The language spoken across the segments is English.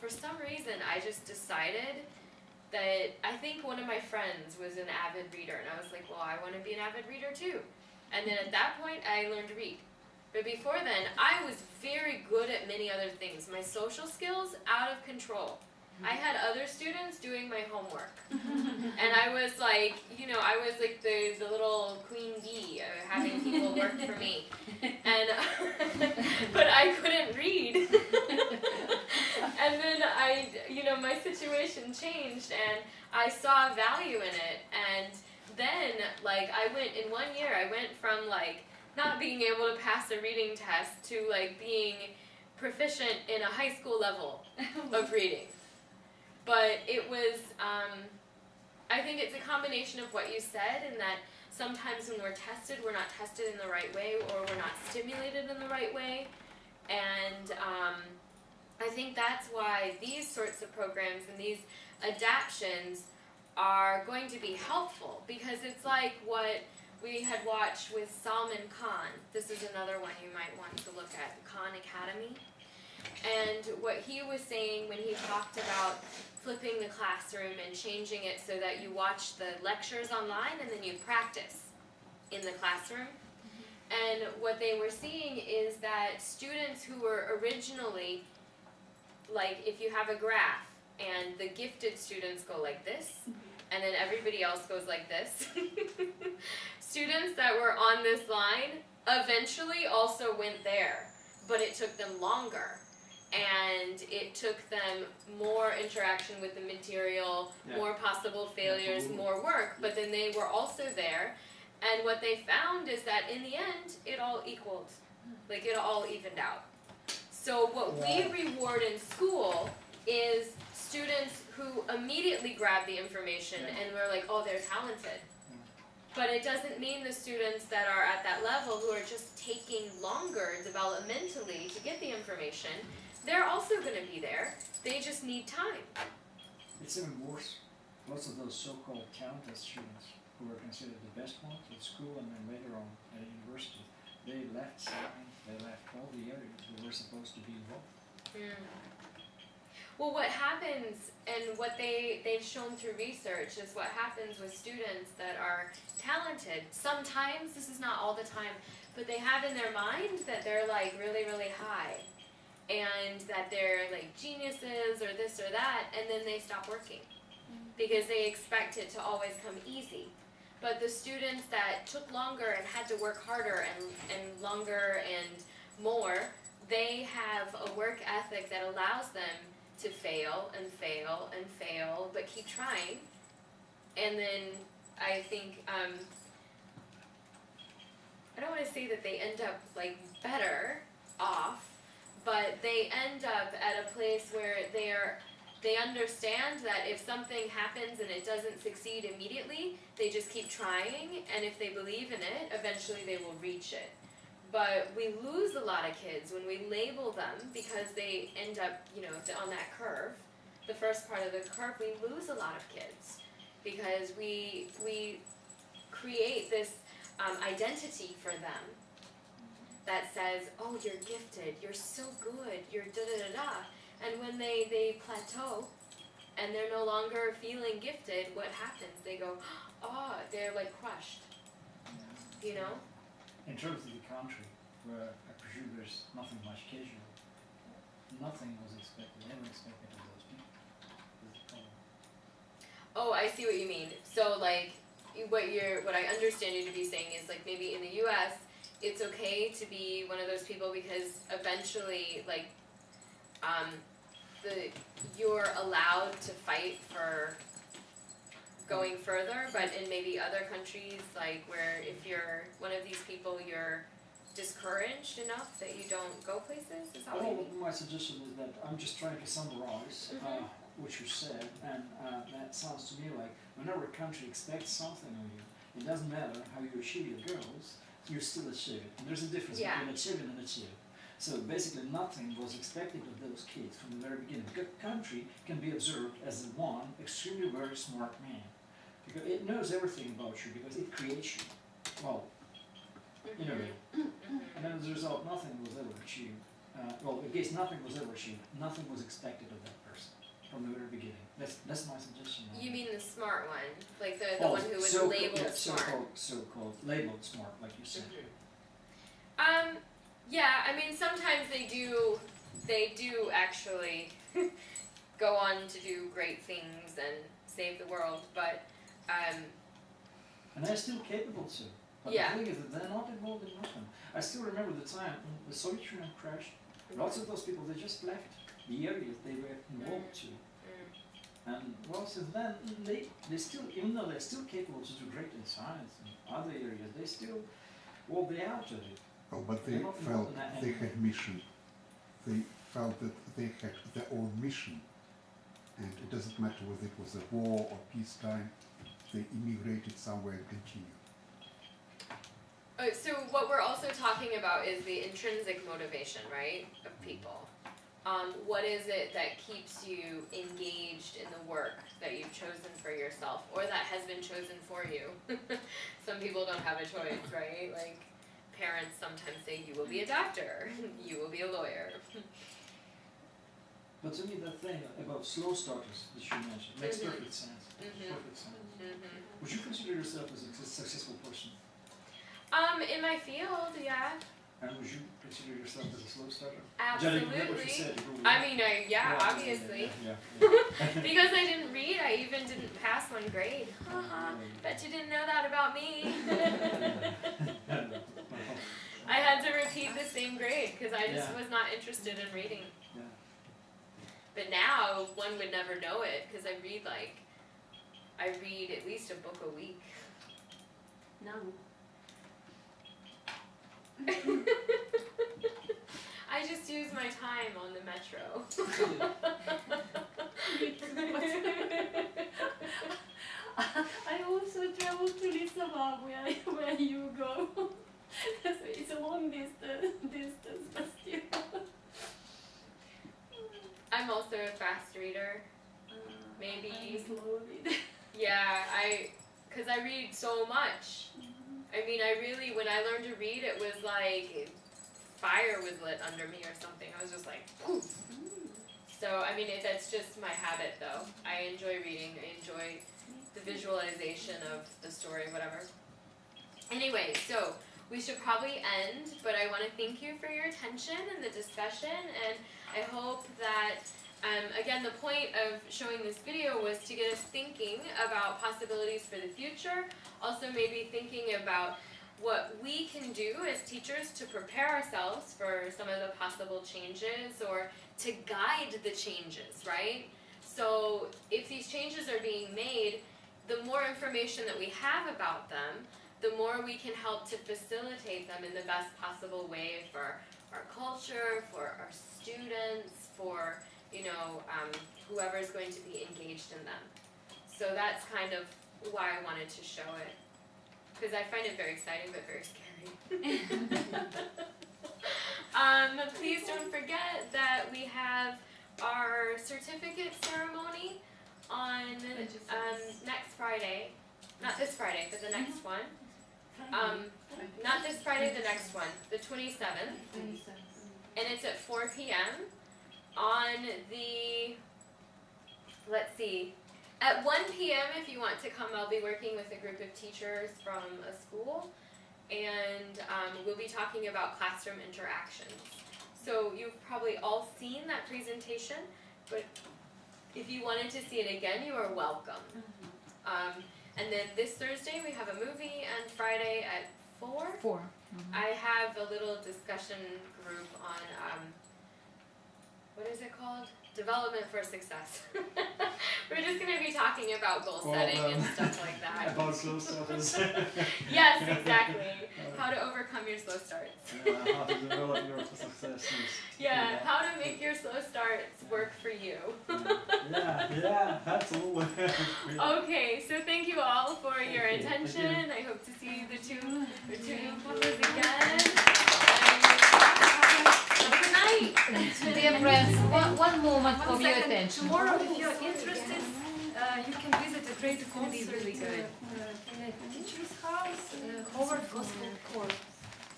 for some reason, I just decided that I think one of my friends was an avid reader, and I was like, well, I want to be an avid reader too. And then at that point, I learned to read. But before then, I was very good at many other things. My social skills, out of control. I had other students doing my homework. And I was like, you know, I was like the little queen bee, having people work for me. And but I couldn't read. And then my situation changed, and I saw value in it. And then, like, in 1 year, I went from, like, not being able to pass a reading test to, like, being proficient in a high school level of reading. But it was, I think it's a combination of what you said, in that sometimes when we're not tested in the right way, or we're not stimulated in the right way. And I think that's why these sorts of programs and these adaptions are going to be helpful, because it's like what we had watched with Salman Khan. This is another one you might want to look at, Khan Academy. And what he was saying when he talked about flipping the classroom and changing it so that you watch the lectures online and then you practice in the classroom. And what they were seeing is that students who were originally, like, if you have a graph and the gifted students go like this, and then everybody else goes like this, students that were on this line eventually also went there, but it took them longer. And it took them more interaction with the material, more possible failures, more work, but then they were also there. And what they found is that in the end, it all equaled, like it all evened out. So what we reward in school is students who immediately grab the information and we're like, oh, they're talented. But it doesn't mean the students that are at that level who are just taking longer developmentally to get the information, they're also going to be there. They just need time. It's even worse. Lots of those so-called talented students who were considered the best ones at school and then later on at university, they left science, they left all the areas where we're supposed to be involved. Well, what happens, and what they've shown through research, is what happens with students that are talented. Sometimes, this is not all the time, but they have in their mind that they're like really, really high, and that they're like geniuses or this or that, and then they stop working because they expect it to always come easy. But the students that took longer and had to work harder and longer and more, they have a work ethic that allows them to fail and fail and fail, but keep trying. And then I think, I don't want to say that they end up like better off, but they end up at a place where they understand that if something happens and it doesn't succeed immediately, they just keep trying, and if they believe in it, eventually they will reach it. But we lose a lot of kids when we label them because they end up, on that curve, the first part of the curve, we lose a lot of kids because we create this identity for them that says, oh, you're gifted, you're so good, you're da-da-da-da. And when they plateau and they're no longer feeling gifted, what happens? They go, oh, they're like crushed, In terms of the country, where I presume there's nothing much casual, nothing was ever expected of those people. Oh, I see what you mean. So like, what I understand you to be saying is like maybe in the U.S., it's okay to be one of those people because eventually, like, you're allowed to fight for going further, but in maybe other countries, like where if you're one of these people, you're discouraged enough that you don't go places? Is that what you mean? My suggestion is that I'm just trying to summarize what you said, and that sounds to me like whenever a country expects something of you, it doesn't matter how you achieve your goals, you still achieve it. And there's a difference between achieving and achieving. So basically nothing was expected of those kids from the very beginning. The country can be observed as one extremely very smart man. Because it knows everything about you because it creates you. Well, in a way. And then as a result, nothing was ever achieved. I guess nothing was ever achieved. Nothing was expected of that person. That's my suggestion. You mean the smart one, like the one who was labeled smart. So-called labeled smart, like you said. Yeah, I mean sometimes they do actually go on to do great things and save the world, but and they're still capable too. But yeah. the thing is that they're not involved in nothing. I still remember the time when the Soviet Union crashed. Lots of those people, they just left the areas they were involved to. And well, since then, they still, even though they're still capable to do great in science and other areas, they still, well, they're out of it. Oh, but they felt they had mission. They felt that they had their own mission. And it doesn't matter whether it was a war or peacetime, they immigrated somewhere and continued. So what we're also talking about is the intrinsic motivation, right, of people. What is it that keeps you engaged in the work that you've chosen for yourself, or that has been chosen for you? Some people don't have a choice, right? Like, parents sometimes say, you will be a doctor, you will be a lawyer. But to me, that thing about slow starters that you mentioned makes perfect sense. Perfect sense. Would you consider yourself as a successful person? In my field, yeah. And would you consider yourself as a slow starter? Absolutely. Said, I mean, obviously. Yeah. Because I didn't read, I even didn't pass one grade. Bet you didn't know that about me. I had to repeat the same grade because I just was not interested in reading. Yeah. But now one would never know it because I read at least a book a week. No. I just use my time on the metro. I also travel to Lissabon where you go. So it's a long distance, but still. I'm also a fast reader. Maybe. I'm slow reader. Yeah, because I read so much. I mean, when I learned to read, it was like fire was lit under me or something. I was just like, poof. So, I mean, that's just my habit, though. I enjoy reading. I enjoy the visualization of the story, whatever. Anyway, so we should probably end, but I want to thank you for your attention and the discussion, and I hope that, again, the point of showing this video was to get us thinking about possibilities for the future, also maybe thinking about what we can do as teachers to prepare ourselves for some of the possible changes or to guide the changes, right? So if these changes are being made, the more information that we have about them, the more we can help to facilitate them in the best possible way for our culture, for our students, for whoever is going to be engaged in them. So that's kind of why I wanted to show it, because I find it very exciting but very scary. Please don't forget that we have our certificate ceremony on next Friday. Not this Friday, but the next one. Not this Friday, the next one, the 27th. And it's at 4 p.m. on the, let's see, at 1 p.m. if you want to come, I'll be working with a group of teachers from a school, and we'll be talking about classroom interactions. So you've probably all seen that presentation, but if you wanted to see it again, you are welcome. And then this Thursday we have a movie, and Friday at 4. 4. I have a little discussion group on, what is it called? Development for Success. We're just going to be talking about goal setting and stuff like that. About slow starters. Yes, exactly. How to overcome your slow starts. How to develop your success. Yeah, how to make your slow starts work for you. Yeah, absolutely. Okay, so thank you all for your attention. I hope to see the two newcomers again. Have a good night. Dear friends, one moment of your second. attention. Tomorrow, if you're interested, you can visit a great concert really good. in a teacher's house, Howard Gospel Choir.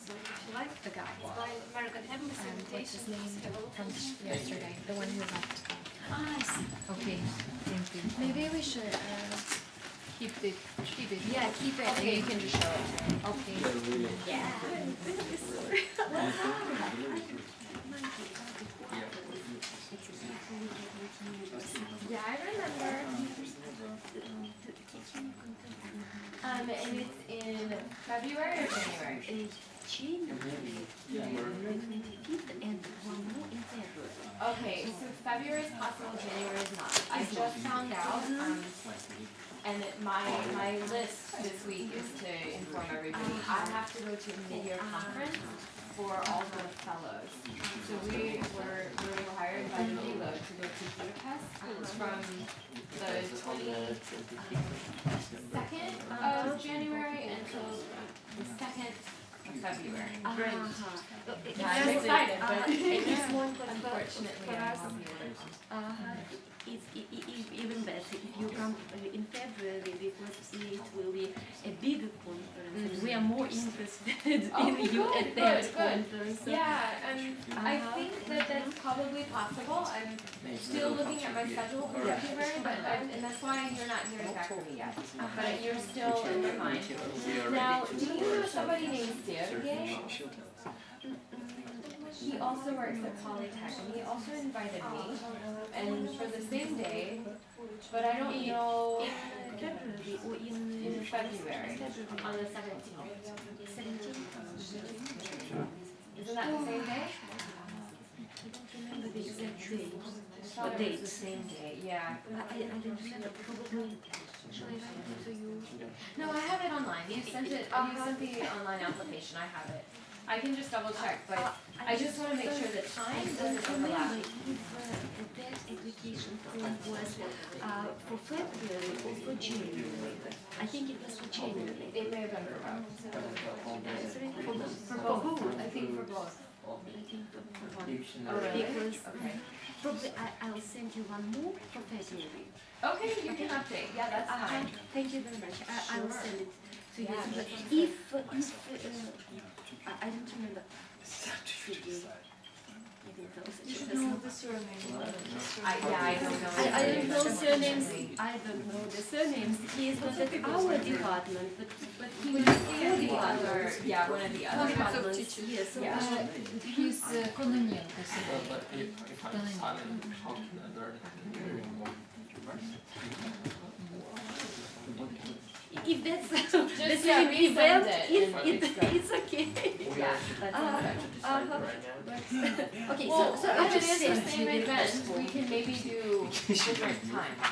So if you like The guy. by American Embassy, What's his name from yesterday? The one who left. I see. Okay, thank you. Maybe we should, Keep it. yeah, keep it. Okay, you can just show it. Okay. Yeah. Yeah, I remember. And it's in February or January? And one more in February. Okay, so February is possible, January is not. I just found out, and my list this week is to inform everybody. I have to go to a mid-year conference for all the fellows. So we were required by the VLO to go to Budapest from the 22nd of January until the 2nd of February. I'm excited, but unfortunately I won't be able to. It's even better if you come in February because it will be a bigger conference. We are more interested in you at that conference. Yeah, I think that that's probably possible. I'm still looking at my schedule for February, and that's why you're not hearing back from me yet. But you're still in my mind. Now, do you know somebody named Sergey? He also works at Polytech, and he also invited me, and for the same day, but I don't know February or in February, on the 17th. 17th. Isn't that the same day? I don't remember the exact date. I thought it was the same day, yeah. I don't remember. Probably. Shall I write it to you? No, I have it online. You sent it. You sent the online application. I have it. I can just double check, but I just want to make sure that time doesn't overlap. Remember if that application form was for February or for January. I think it was for January. It may have been for both. For both. I think for both. I think for one. Oh, really? Because Okay. probably I'll send you one more for February. Okay, you can update. Yeah, that's fine. Thank you very much. I will send it to you. Yeah. But I don't remember. You should know the surname. I don't know. I don't know surnames. I don't know the surnames. He is not at our department, but he will be at the other. Yeah, one of the other. Departments. Yes. Yeah. He's Kononenko. If that's the yeah, same resend event, it and it's good. it's okay. Yeah, that's Okay, Well, so if I it just is the sent same you the event, first we one. can maybe do different times.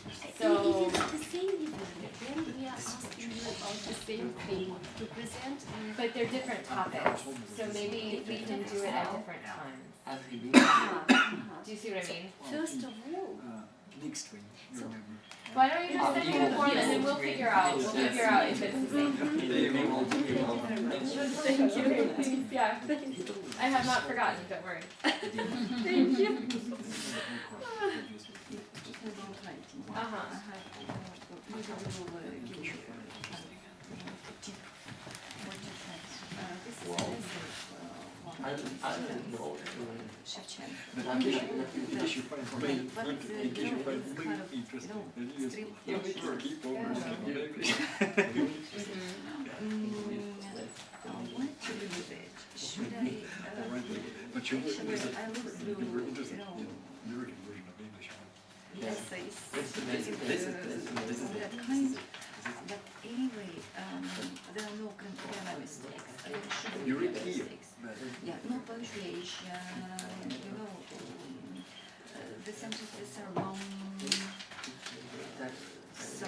If it is the same event, then we are asking you about the same thing to present. But they're different topics, so maybe we can do it at different times. Do you see what I mean? First of all, Next week, remember. Why don't you just send me the form and then we'll figure out if it's the same. Thank you. Yeah. I have not forgotten, don't worry. thank you. Uh-huh. But anyway, there are no grammar mistakes. You read here. Yeah, no punctuation, the sentences are long. So,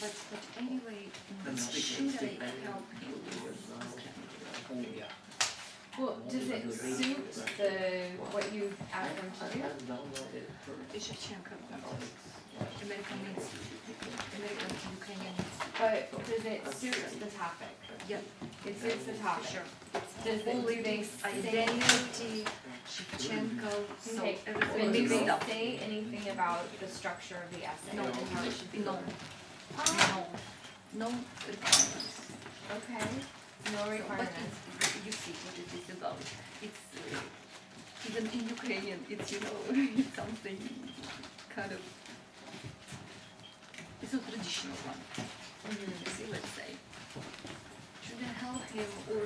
but anyway, should I help you? Oh, yeah. Well, does it suit what you asked them to do? Shevchenko, American Ukrainian. But does it suit the topic? Yeah, It suits the topic. sure. Does it, do they Identity, Shevchenko, so okay, everything but do mixed they up. say anything about the structure of the essay No, and how it should be? no, no requirements. Okay, no But requirements. you see what it is about. It's even in Ukrainian, it's, you know, it's something kind of, it's a traditional one. You see, let's say. Should I help him or